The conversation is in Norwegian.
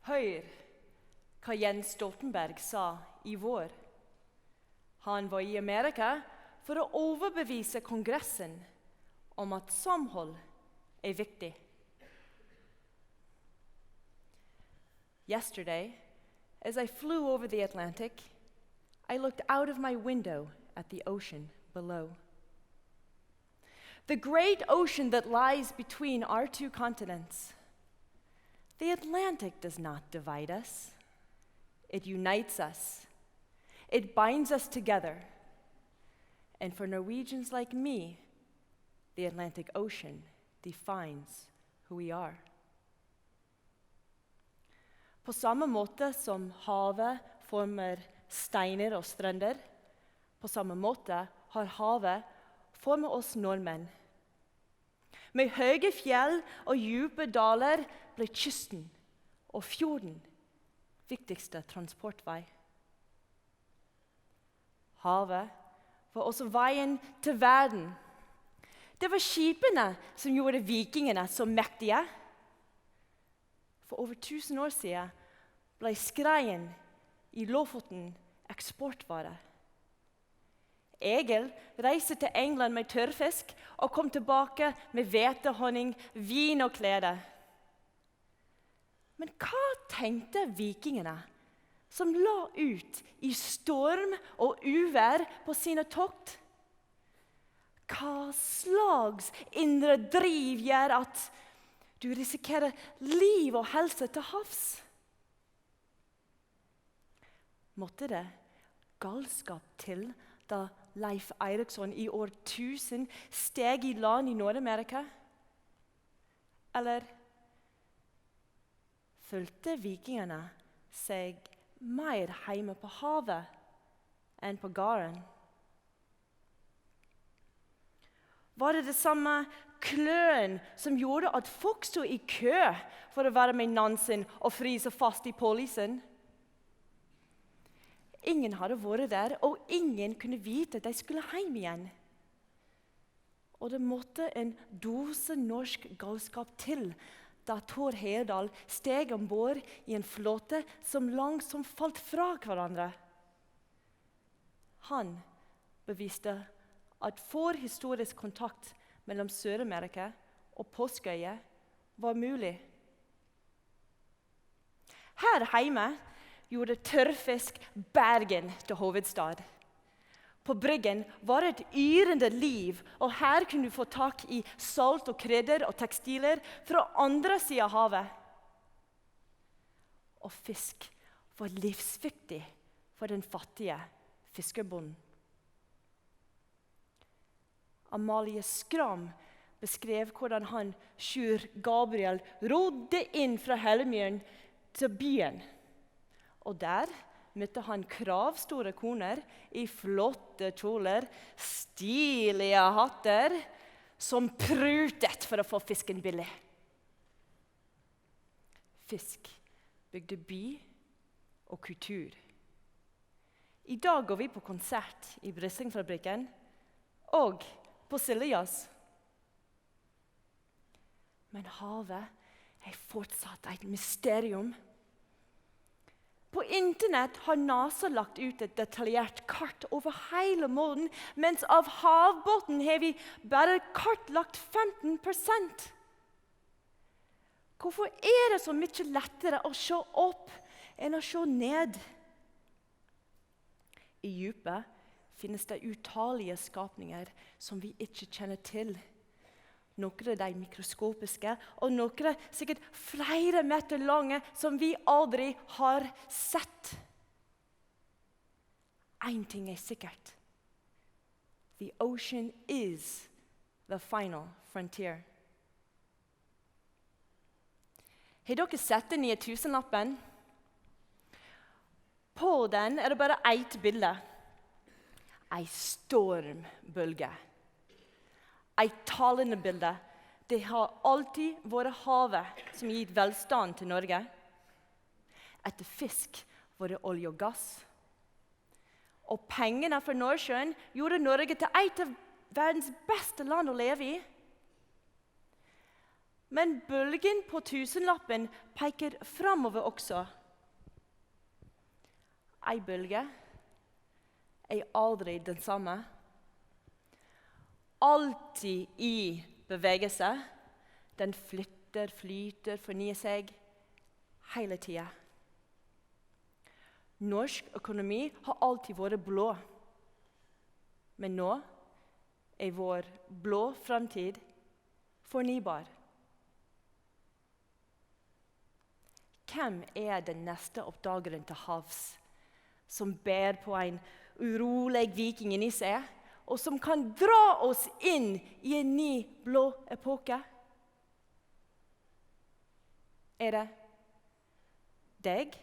Hør hva Jens Stoltenberg sa i vår. Han var i Amerika for å overbevise Kongressen om at samhold er viktig. Yesterday, as I flew over the Atlantic, I looked out of my window at the ocean below. The great ocean that lies between our two continents. The Atlantic does not divide us. It unites us. It binds us together. And for Norwegians like me, the Atlantic Ocean defines who we are. På samme måte som havet former steiner og strender, på samme måte har havet formet oss nordmenn. Med høye fjell og dype daler ble kysten og fjorden viktigste transportvei. Havet var også veien til verden. Det var skipene som gjorde vikingene så mektige. For over 1000 år siden ble skreien i Lofoten eksportvare. Egil reiste til England med tørrfisk og kom tilbake med hvete, honning, vin og klede. Men hva tenkte vikingene som la ut i storm og uvær på sine tokt? Hva slags indre driv gjør at du risikerer liv og helse til havs? Måtte det galskap til da Leif Eiriksson i år 1000 steg i land i Nord-Amerika? Eller følte vikingene seg mer hjemme på havet enn på gården? Var det samme kløen som gjorde at folk stod i kø for å være med Nansen og fryse fast i polisen? Ingen hadde vært der, og ingen kunne vite at de skulle hjem igjen. Og det måtte en dose norsk galskap til da Thor Heyerdahl steg ombord i en flåte som langsomt falt fra hverandre. Han beviste at forhistorisk kontakt mellom Sør-Amerika og Påskeøya var mulig. Her hjemme gjorde tørrfisk Bergen til hovedstad. På Bryggen var det et yrende liv, og her kunne du få tak i salt og krydder og tekstiler fra andre siden av havet. Og fisk var livsviktig for den fattige fiskebonden. Amalie Skram beskrev hvordan han, Sjur Gabriel, rodde inn fra Hellemyren til byen. Og der møtte han kravstore koner i flotte kjoler, stilige hatter, som prutet for å få fisken billig. Fisk bygde by og kultur. I dag går vi på konsert i Bressingfabrikken og på Siljas. Men havet er fortsatt et mysterium. På internett har NASA lagt ut et detaljert kart over hele månen, mens av havbunnen har vi bare kartlagt 15%. Hvorfor er det så mye lettere å se opp enn å se ned? I dypet finnes det utallige skapninger som vi ikke kjenner til. Noen av de mikroskopiske, og noen sikkert flere meter lange som vi aldri har sett. En ting er sikkert. The ocean is the final frontier. Har dere sett den nye tusenlappen? På den er det bare ett bilde. En stormbølge. Et talende bilde. Det har alltid vært havet som har gitt velstand til Norge. Etter fisk var det olje og gass. Og pengene fra Nordsjøen gjorde Norge til et av verdens beste land å leve i. Men bølgen på tusenlappen peker fremover også. En bølge er aldri den samme. Alltid i bevegelse. Den flytter, flyter, fornyer seg hele tiden. Norsk økonomi har alltid vært blå. Men nå er vår blå fremtid fornybar. Hvem er den neste oppdageren til havs, som bærer på en urolig viking i seg, og som kan dra oss inn i en ny blå epoke? Er det deg?